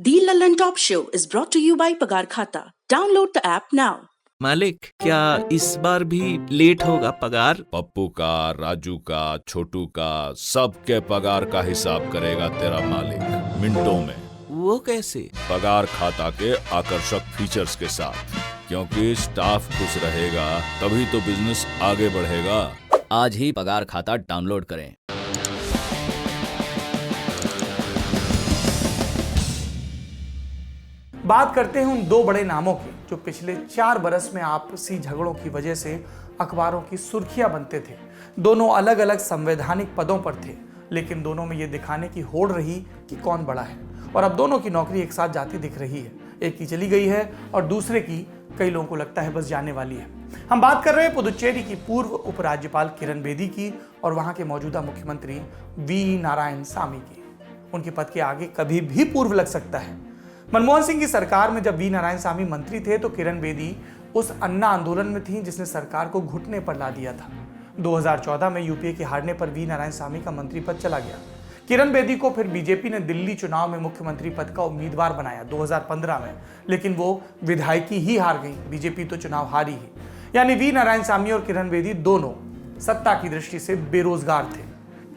The Lallin Top Show is brought to you by Pagar Khata. Download the app now. मालिक, क्या इस बार भी late होगा पगार? पप्पू का, राजू का, छोटू का, सबके पगार का हिसाब करेगा तेरा मालिक मिनटों में। वो कैसे? पगार खाता के आकर्षक फीचर्स के साथ, क्योंकि स्टाफ खुश रहेगा तभी तो बिजनेस आगे बढ़ेगा। आज ही पगार खाता डाउनलोड करें। बात करते हैं उन दो बड़े नामों की जो पिछले 4 बरस में आपसी झगड़ों की वजह से अखबारों की सुर्खियां बनते थे। दोनों अलग अलग संवैधानिक पदों पर थे, लेकिन दोनों में ये दिखाने की होड़ रही कि कौन बड़ा है, और अब दोनों की नौकरी एक साथ जाती दिख रही है। एक की चली गई है और दूसरे की कई लोगों को लगता है बस जाने वाली है। हम बात कर रहे हैं पुदुचेरी की पूर्व उपराज्यपाल किरण बेदी की और वहां के मौजूदा मुख्यमंत्री वी नारायणसामी की। उनके पद के आगे कभी भी पूर्व लग सकता है। मनमोहन सिंह की सरकार में जब वी नारायणसामी मंत्री थे तो किरण बेदी उस अन्ना आंदोलन में थी जिसने सरकार को घुटने पर ला दिया था। 2014 में यूपीए के हारने पर वी नारायणसामी का मंत्री पद चला गया। किरण बेदी को फिर बीजेपी ने दिल्ली चुनाव में मुख्यमंत्री पद का उम्मीदवार बनाया 2015 में, लेकिन वो विधायकी ही हार गई। बीजेपी तो चुनाव हारी ही। यानी वी नारायणसामी और किरण बेदी दोनों सत्ता की दृष्टि से बेरोजगार थे।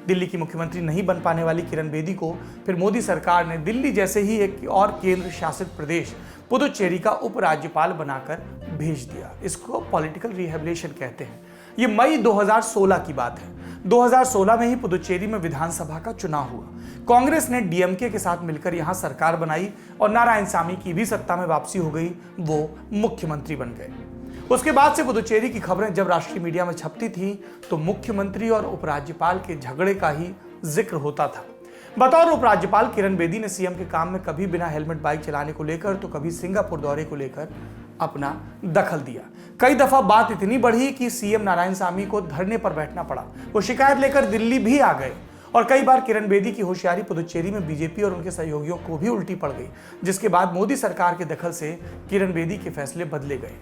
दिल्ली की मुख्यमंत्री नहीं बन पाने वाली किरण बेदी को फिर मोदी सरकार ने दिल्ली जैसे ही एक और केंद्र शासित प्रदेश पुदुचेरी का उपराज्यपाल बनाकर भेज दिया। इसको पॉलिटिकल रिहेबिलिटेशन कहते हैं। ये मई 2016 की बात है। 2016 में ही पुदुचेरी में विधानसभा का चुनाव हुआ। कांग्रेस ने डीएमके के साथ मिलकर यहां सरकार बनाई और नारायणसामी की भी सत्ता में वापसी हो गई। वो मुख्यमंत्री बन गए। उसके बाद से पुदुचेरी की खबरें जब राष्ट्रीय मीडिया में छपती थी तो मुख्यमंत्री और उपराज्यपाल के झगड़े का ही जिक्र होता था। बतौर उपराज्यपाल किरण बेदी ने सीएम के काम में कभी बिना हेलमेट बाइक चलाने को लेकर तो कभी सिंगापुर दौरे को लेकर अपना दखल दिया। कई दफा बात इतनी बढ़ी कि सीएम नारायणसामी को धरने पर बैठना पड़ा। वो शिकायत लेकर दिल्ली भी आ गए और कई बार किरण बेदी की होशियारी पुदुचेरी में बीजेपी और उनके सहयोगियों को भी उल्टी पड़ गई, जिसके बाद मोदी सरकार के दखल से किरण बेदी के फैसले बदले गए।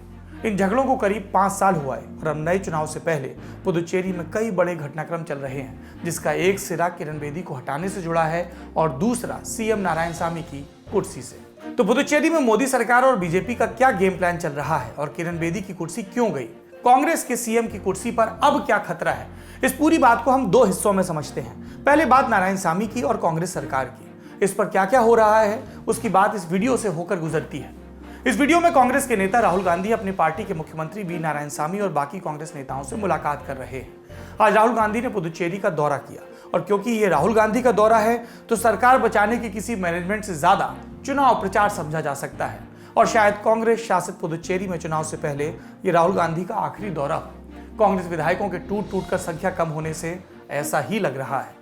इन झगड़ों को करीब 5 साल हुआ है और अब नए चुनाव से पहले पुदुचेरी में कई बड़े घटनाक्रम चल रहे हैं, जिसका एक सिरा किरण बेदी को हटाने से जुड़ा है और दूसरा सीएम नारायणसामी की कुर्सी से। तो पुदुचेरी में मोदी सरकार और बीजेपी का क्या गेम प्लान चल रहा है और किरण बेदी की कुर्सी क्यों गई? कांग्रेस के सीएम की कुर्सी पर अब क्या खतरा है? इस पूरी बात को हम 2 हिस्सों में समझते हैं। पहले बात नारायणसामी की और कांग्रेस सरकार की। इस पर क्या क्या हो रहा है उसकी बात इस वीडियो से होकर गुजरती है। इस वीडियो में कांग्रेस के नेता राहुल गांधी अपनी पार्टी के मुख्यमंत्री वी नारायणसामी और बाकी कांग्रेस नेताओं से मुलाकात कर रहे हैं। आज राहुल गांधी ने पुदुचेरी का दौरा किया और क्योंकि ये राहुल गांधी का दौरा है तो सरकार बचाने के किसी मैनेजमेंट से ज्यादा चुनाव प्रचार समझा जा सकता है और शायद कांग्रेस शासित पुदुचेरी में चुनाव से पहले ये राहुल गांधी का आखिरी दौरा हो। कांग्रेस विधायकों के टूट कर संख्या कम होने से ऐसा ही लग रहा है।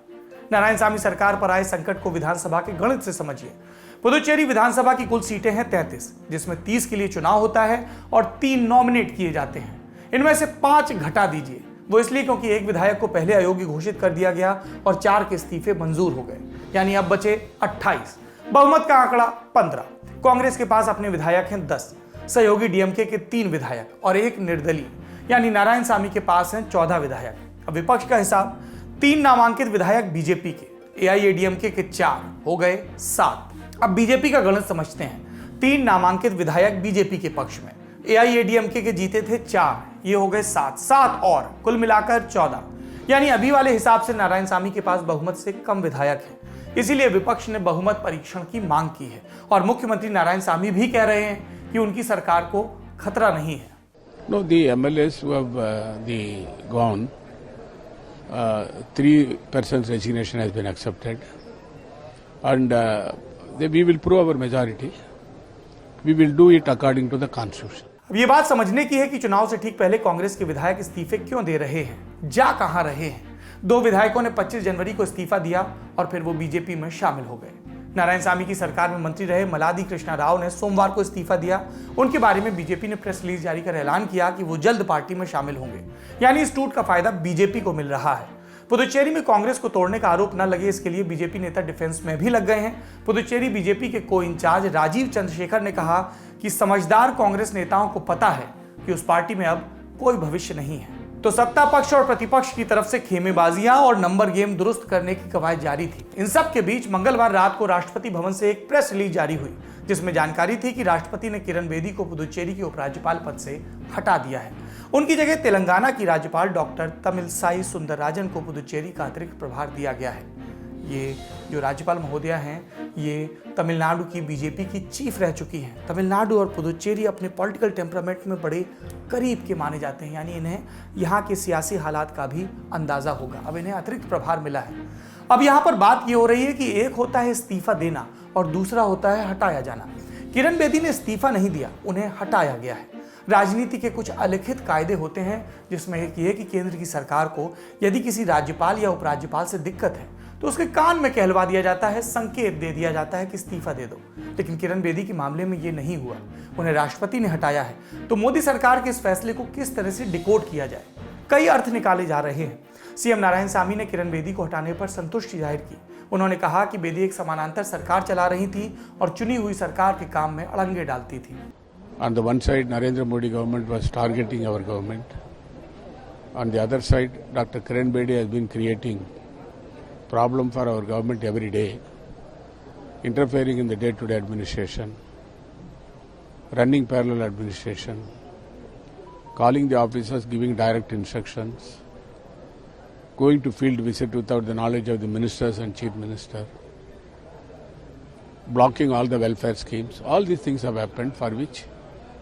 नारायणसामी सरकार पर आए संकट को विधानसभा के गणित से समझिए। पुदुचेरी विधानसभा की कुल सीटें हैं 33, जिसमें 30 के लिए चुनाव होता है और 3 नॉमिनेट किए जाते हैं। इनमें से 5 घटा दीजिए। वो इसलिए क्योंकि एक विधायक को पहले अयोग्य घोषित कर दिया गया और 4 के इस्तीफे मंजूर हो गए, यानी अब बचे 28। बहुमत का आंकड़ा 15। कांग्रेस के पास अपने विधायक हैं 10, सहयोगी डीएमके के 3 विधायक और 1 निर्दलीय, यानी नारायणसामी के पास हैं 14 विधायक। अब विपक्ष का हिसाब 3 नामांकित विधायक बीजेपी के, एआईएडीएमके के 4 हो गए 7। अब बीजेपी का गणित समझते हैं। 3 नामांकित विधायक बीजेपी के पक्ष में, एआईएडीएमके के जीते थे 4, ये हो गए 7 और कुल मिलाकर 14। यानी अभी वाले हिसाब से नारायणसामी के पास बहुमत से कम विधायक हैं। इसीलिए विपक्ष ने बहुमत परीक्षण की मांग की है और मुख्यमंत्री नारायणसामी भी कह रहे हैं कि उनकी सरकार को खतरा नहीं है। No, the MLAs who have gone, 3% resignation has been accepted, and we will prove our majority. We will do it according to the constitution. अब ये बात समझने की है कि चुनाव से ठीक पहले कांग्रेस के विधायक इस्तीफे क्यों दे रहे हैं, जा कहां रहे हैं। 2 विधायकों ने 25 जनवरी को इस्तीफा दिया और फिर वो बीजेपी में शामिल हो गए। नारायणसामी की सरकार में मंत्री रहे मलादी कृष्णा राव ने सोमवार को इस्तीफा दिया। उनके बारे में बीजेपी ने प्रेस रिलीज जारी कर ऐलान किया कि वो जल्द पार्टी में शामिल होंगे, यानी इस टूट का फायदा बीजेपी को मिल रहा है। पुदुचेरी में कांग्रेस को तोड़ने का आरोप न लगे, इसके लिए बीजेपी नेता डिफेंस में भी लग गए हैं। पुदुचेरी बीजेपी के को इंचार्ज राजीव चंद्रशेखर ने कहा कि समझदार कांग्रेस नेताओं को पता है कि उस पार्टी में अब कोई भविष्य नहीं है। तो सत्ता पक्ष और प्रतिपक्ष की तरफ से खेमेबाजियां और नंबर गेम दुरुस्त करने की कवायद जारी थी। इन सब के बीच मंगलवार रात को राष्ट्रपति भवन से एक प्रेस रिलीज जारी हुई, जिसमें जानकारी थी कि राष्ट्रपति ने किरण बेदी को पुदुचेरी के उपराज्यपाल पद से हटा दिया है। उनकी जगह तेलंगाना की राज्यपाल डॉक्टर तमिलसाई सुंदरराजन को पुदुचेरी का अतिरिक्त प्रभार दिया गया है। ये जो राज्यपाल महोदया हैं, ये तमिलनाडु की बीजेपी की चीफ रह चुकी हैं। तमिलनाडु और पुदुचेरी अपने पॉलिटिकल टेम्परामेंट में बड़े करीब के माने जाते हैं, यानी इन्हें यहाँ के सियासी हालात का भी अंदाजा होगा। अब इन्हें अतिरिक्त प्रभार मिला है। अब यहाँ पर बात ये हो रही है कि एक होता है इस्तीफा देना और दूसरा होता है हटाया जाना। किरण बेदी ने इस्तीफा नहीं दिया, उन्हें हटाया गया है। राजनीति के कुछ अलिखित कायदे होते हैं, जिसमें एक ये कि केंद्र की सरकार को यदि किसी राज्यपाल या उपराज्यपाल से दिक्कत है तो उसके कान में कहलवा दिया जाता है, संकेत दे दिया जाता है कि इस्तीफा दे दो। लेकिन किरण बेदी के मामले में ये नहीं हुआ, उन्हें राष्ट्रपति ने हटाया है। तो मोदी सरकार के इस फैसले को किस तरह से डिकोड किया जाए, कई अर्थ निकाले जा रहे हैं। सीएम नारायणसामी ने किरण बेदी को हटाने पर संतुष्टि जाहिर की। उन्होंने कहा कि बेदी एक समानांतर सरकार चला रही थी और चुनी हुई सरकार के काम में अड़ंगे डालती थी। On the one side, Narendra Modi government was targeting our government. On the other side, Dr. Kiran Bedi has been creating problem for our government every day, interfering in the day-to-day administration, running parallel administration, calling the officers, giving direct instructions, going to field visit without the knowledge of the ministers and chief minister, blocking all the welfare schemes. All these things have happened, for which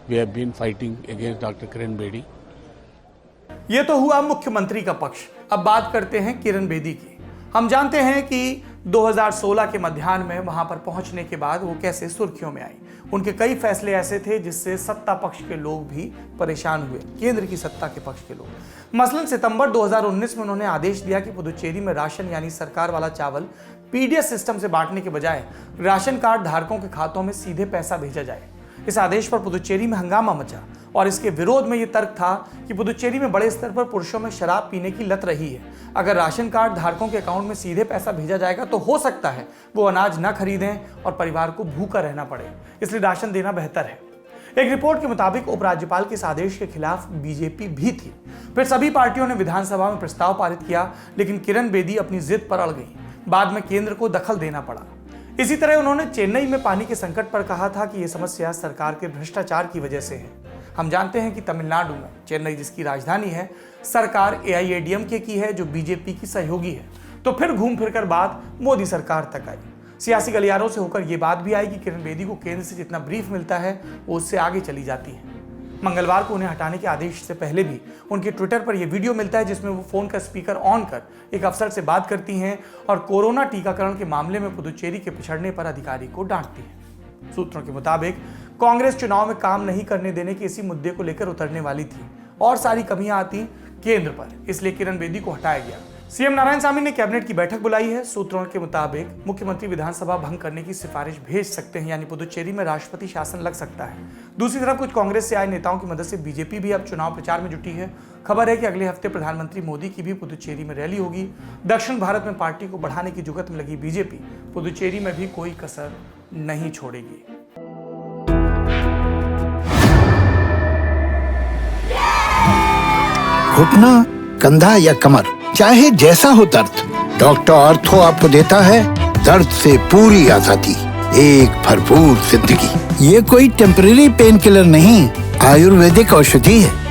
we have been fighting against Dr. Kiran Bedi. ये तो हुआ मुख्यमंत्री का पक्ष। अब बात करते हैं किरण बेदी की। हम जानते हैं कि 2016 के मध्याह्न में वहां पर पहुंचने के बाद वो कैसे सुर्खियों में आई। उनके कई फैसले ऐसे थे जिससे सत्ता पक्ष के लोग भी परेशान हुए, केंद्र की सत्ता के पक्ष के लोग। मसलन सितंबर 2019 में उन्होंने आदेश दिया कि पुदुचेरी में राशन यानी सरकार वाला चावल पीडीएस सिस्टम से बांटने के बजाय राशन कार्ड धारकों के खातों में सीधे पैसा भेजा जाए। इस आदेश पर पुदुचेरी में हंगामा मचा और इसके विरोध में यह तर्क था कि पुदुचेरी में बड़े स्तर पर पुरुषों में शराब पीने की लत रही है। अगर राशन कार्ड धारकों के अकाउंट में सीधे पैसा भेजा जाएगा तो हो सकता है वो अनाज न खरीदें और परिवार को भूखा रहना पड़े, इसलिए राशन देना बेहतर है। एक रिपोर्ट के मुताबिक उपराज्यपाल के इस आदेश के खिलाफ बीजेपी भी थी। फिर सभी पार्टियों ने विधानसभा में प्रस्ताव पारित किया, लेकिन किरण बेदी अपनी जिद पर अड़ गई। बाद में केंद्र को दखल देना पड़ा। इसी तरह उन्होंने चेन्नई में पानी के संकट पर कहा था कि यह समस्या सरकार के भ्रष्टाचार की वजह से है। हम जानते हैं कि तमिलनाडु में चेन्नई जिसकी राजधानी है, सरकार एआईएडीएमके की है जो बीजेपी की सहयोगी है। तो फिर घूम फिरकर बात मोदी सरकार तक आई। सियासी गलियारों से होकर यह बात भी आई कि किरण बेदी को केंद्र से जितना ब्रीफ मिलता है वो उससे आगे चली जाती है। मंगलवार को उन्हें हटाने के आदेश से पहले भी उनके ट्विटर पर यह वीडियो मिलता है जिसमें वो फोन का स्पीकर ऑन कर एक अफसर से बात करती हैं और कोरोना टीकाकरण के मामले में पुदुचेरी के पिछड़ने पर अधिकारी को डांटती हैं। सूत्रों के मुताबिक कांग्रेस चुनाव में काम नहीं करने देने के इसी मुद्दे को लेकर उतरने वाली थी और सारी कमियां आती केंद्र पर, इसलिए किरण बेदी को हटाया गया। सीएम नारायणसामी ने कैबिनेट की बैठक बुलाई है। सूत्रों के मुताबिक मुख्यमंत्री विधानसभा भंग करने की सिफारिश भेज सकते हैं, यानी पुदुचेरी में राष्ट्रपति शासन लग सकता है। दूसरी तरफ कुछ कांग्रेस से आए नेताओं की मदद से बीजेपी भी अब चुनाव प्रचार में जुटी है। खबर है कि अगले हफ्ते प्रधानमंत्री मोदी की भी पुदुचेरी में रैली होगी। दक्षिण भारत में पार्टी को बढ़ाने की जुगत में लगी बीजेपी पुदुचेरी में भी कोई कसर नहीं छोड़ेगी। घुटना, कंधा या कमर, चाहे जैसा हो दर्द, डॉक्टर ऑर्थो आपको देता है दर्द से पूरी आजादी, एक भरपूर जिंदगी। ये कोई टेम्परेरी पेन किलर नहीं, आयुर्वेदिक औषधि है।